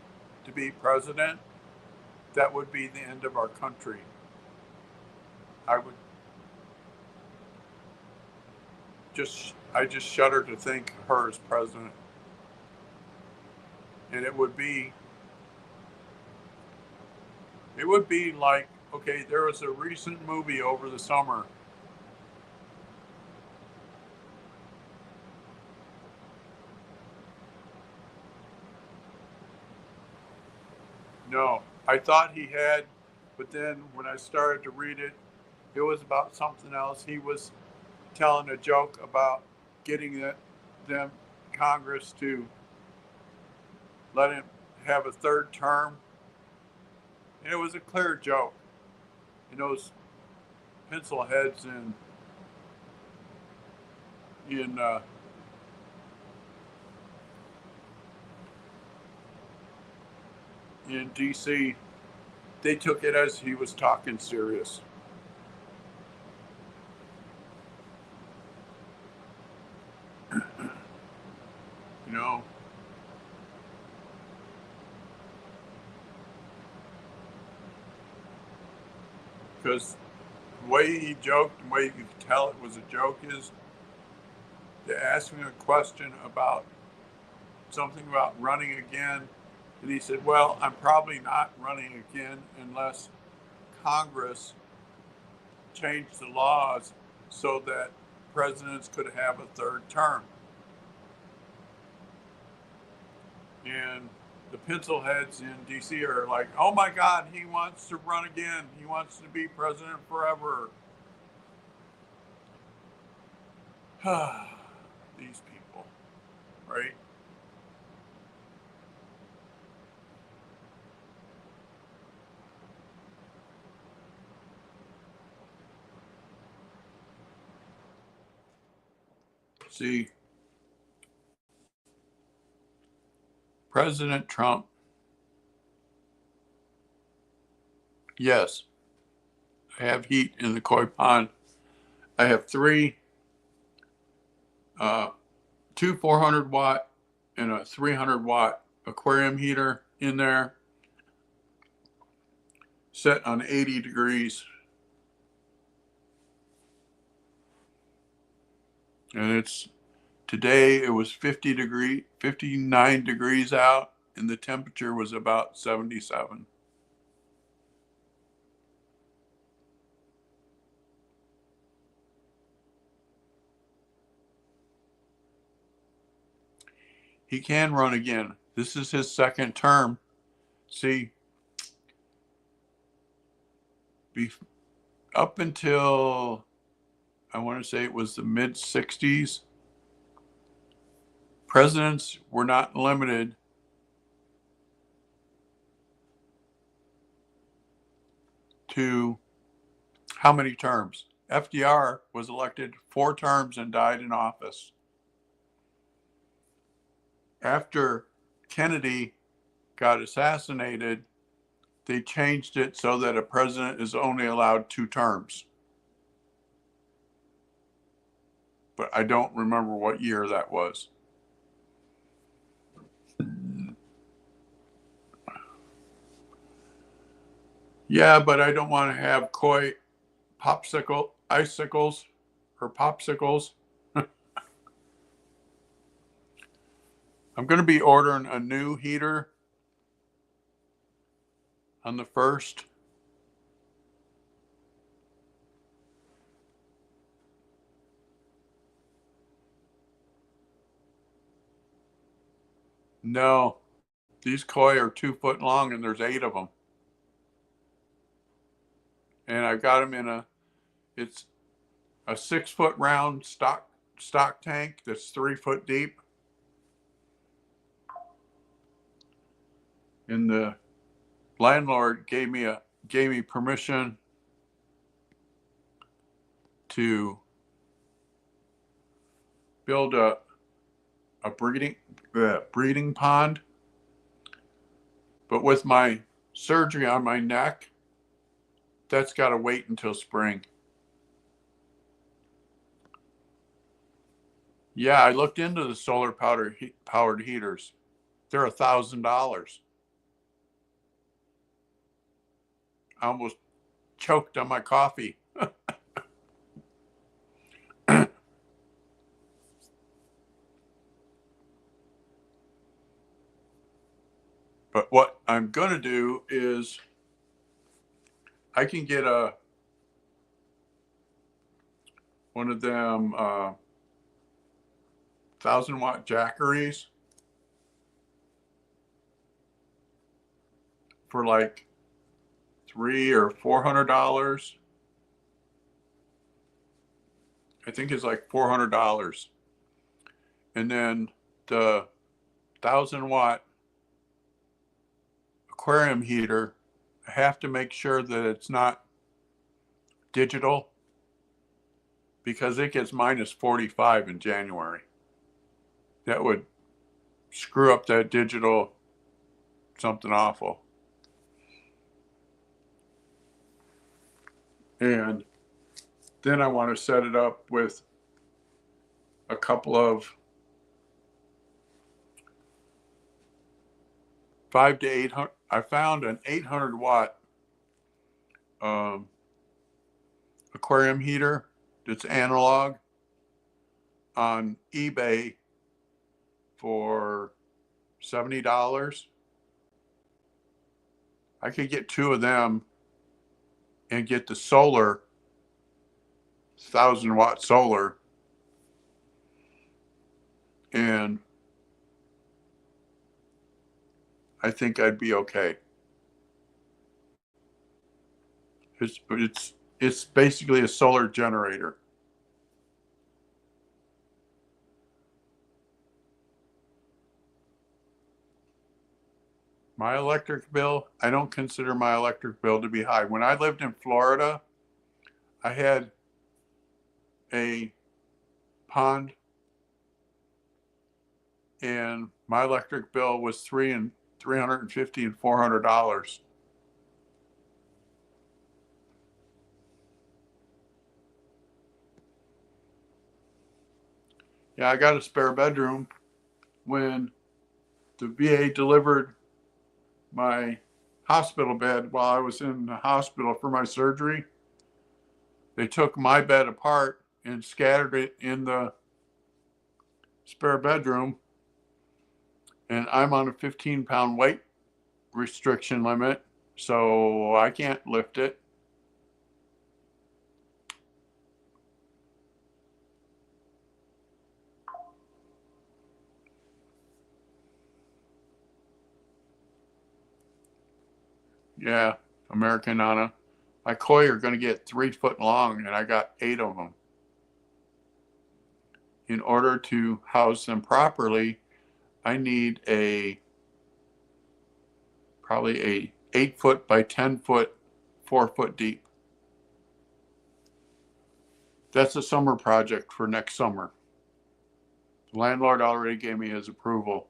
to be president, that would be the end of our country. I just shudder to think her as president. And it would be like, okay, there was a recent movie over the summer. No, I thought he had, but then when I started to read it, it was about something else. He was telling a joke about getting them Congress to let him have a third term, and it was a clear joke. And those pencil heads in in D.C. they took it as he was talking serious. You know, because the way he joked, the way you could tell it was a joke, is they asked him a question about something about running again, and he said, "Well, I'm probably not running again unless Congress changed the laws so that presidents could have a third term." And the pencil heads in DC are like, "Oh my God, he wants to run again. He wants to be president forever." These people, right? See, President Trump, yes, I have heat in the koi pond. I have uh, two 400-watt and a 300-watt aquarium heater in there, set on 80 degrees. And it's today it was 59 degrees out, and the temperature was about 77. He can run again. This is his second term. See, up until I want to say it was the mid 60s, presidents were not limited to how many terms. FDR was elected 4 terms and died in office. After Kennedy got assassinated, they changed it so that a president is only allowed 2 terms. But I don't remember what year that was. Yeah, but I don't want to have koi icicles or popsicles. I'm going to be ordering a new heater on the 1st. No, these koi are 2 foot long and there's 8 of them. and I got them in it's a 6-foot round stock tank that's 3 foot deep. And the landlord gave me permission to build a breeding pond. But with my surgery on my neck, that's got to wait until spring. Yeah, I looked into the solar powered heaters. They're $1,000. I almost choked on my coffee. But what I'm going to do is I can get one of them 1,000-watt Jackeries for like $300 or $400. I think it's like $400. And then the 1,000-watt aquarium heater, I have to make sure that it's not digital because it gets minus 45 in January. That would screw up that digital something awful. And then I want to set it up with a couple of 5 to 800. I found an 800-watt aquarium heater that's analog on eBay for $70. I could get 2 of them and get the solar 1,000-watt solar, and I think I'd be okay. It's basically a solar generator. My electric bill, I don't consider my electric bill to be high. When I lived in Florida, I had a pond and my electric bill was $350 and $400. Yeah, I got a spare bedroom. When the VA delivered my hospital bed while I was in the hospital for my surgery, they took my bed apart and scattered it in the spare bedroom. And I'm on a 15-pound weight restriction limit, so I can't lift it. Yeah, American Anna. My koi are going to get 3 foot long, and I got 8 of them. In order to house them properly, I need probably a 8-foot by 10-foot, 4-foot deep. That's a summer project for next summer. The landlord already gave me his approval.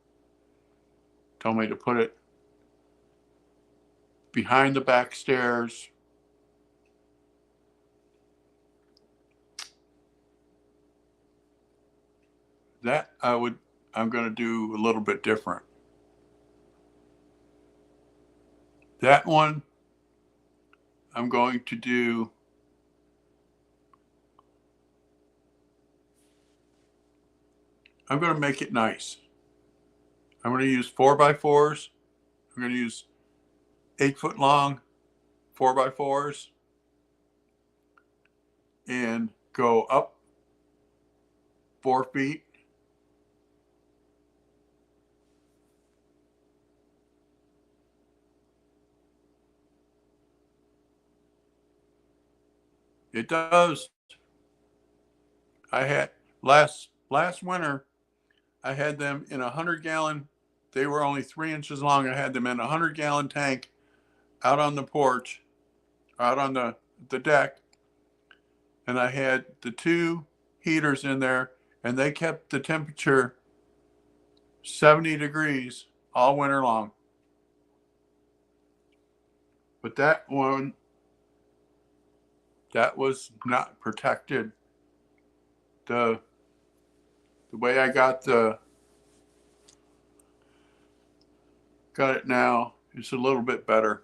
Told me to put it behind the back stairs. That I'm going to do a little bit different. That one I'm going to make it nice. I'm going to use 4x4s. I'm going to use 8-foot long 4x4s and go up 4 feet. It does. I had last winter, I had them in 100-gallon. They were only 3 inches long. I had them in a 100-gallon tank out on the porch, out on the deck, and I had the two heaters in there, and they kept the temperature 70 degrees all winter long. But that one, that was not protected. The way I got it now is a little bit better.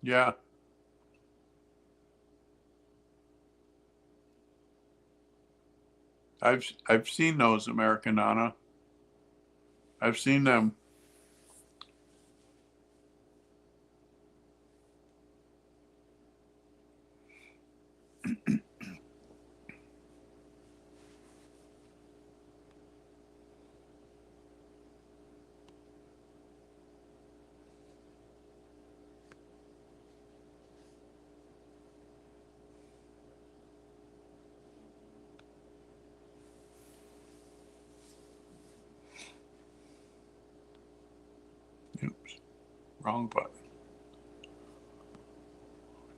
Yeah. I've seen those Americanana. I've seen them. Oops, wrong button.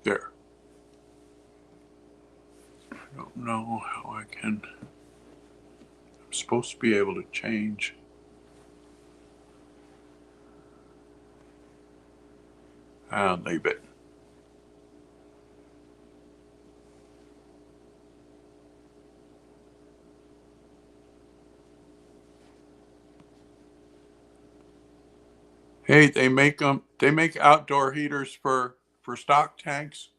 There. I don't know how I can. I'm supposed to be able to change. I'll leave it. Hey, they make them. They make outdoor heaters for stock tanks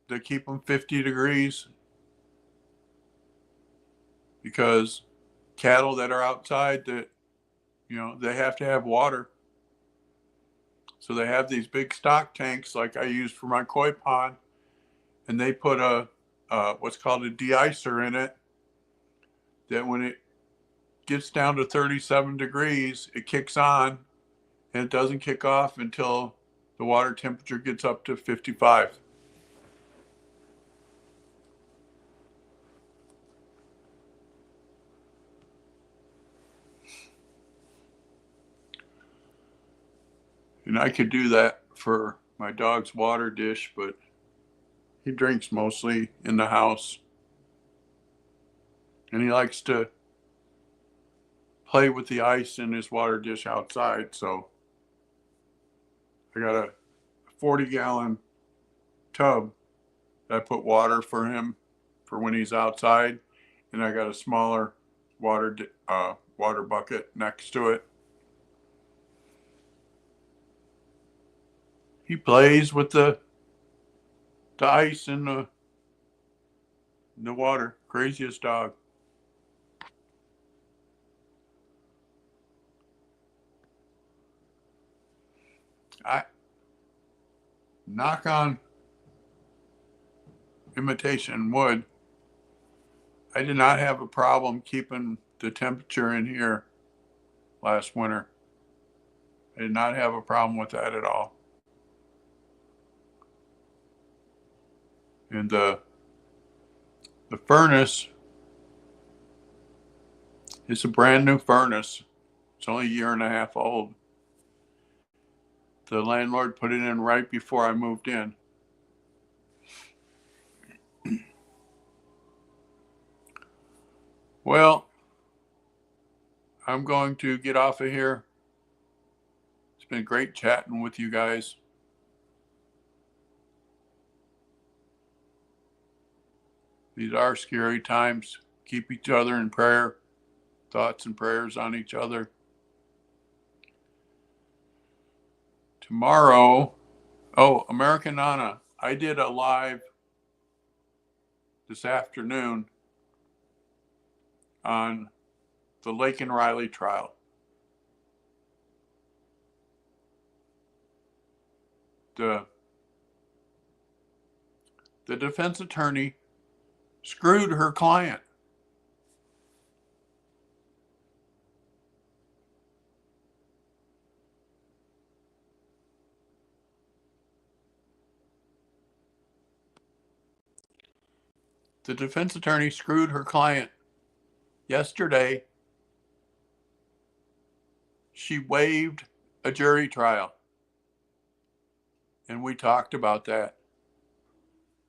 that keep them 50 degrees because cattle that are outside that they have to have water. So they have these big stock tanks like I use for my koi pond, and they put a what's called a de-icer in it that when it gets down to 37 degrees, it kicks on and it doesn't kick off until the water temperature gets up to 55. And I could do that for my dog's water dish, but he drinks mostly in the house. And he likes to play with the ice in his water dish outside. So I got a 40-gallon tub that I put water for him for when he's outside. And I got a smaller water bucket next to it. He plays with the ice in the water. Craziest dog. I knock on imitation wood. I did not have a problem keeping the temperature in here last winter. I did not have a problem with that at all. And the furnace is a brand new furnace. It's only a year and a half old. The landlord put it in right before I moved in. Well, I'm going to get off of here. It's been great chatting with you guys. These are scary times. Keep each other in prayer, thoughts and prayers on each other. Tomorrow, American Nana, I did a live this afternoon on the Lake and Riley trial. The defense attorney screwed her client. The defense attorney screwed her client. Yesterday, she waived a jury trial. And we talked about that.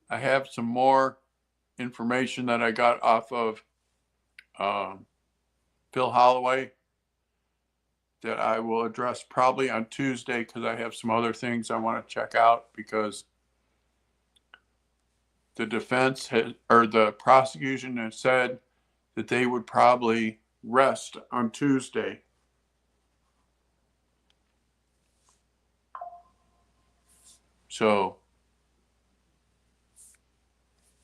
I have some more information that I got off of Phil Holloway that I will address probably on Tuesday because I have some other things I want to check out because the defense or the prosecution has said that they would probably rest on Tuesday. So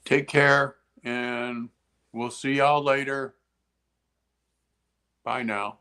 take care and we'll see y'all later. Bye now.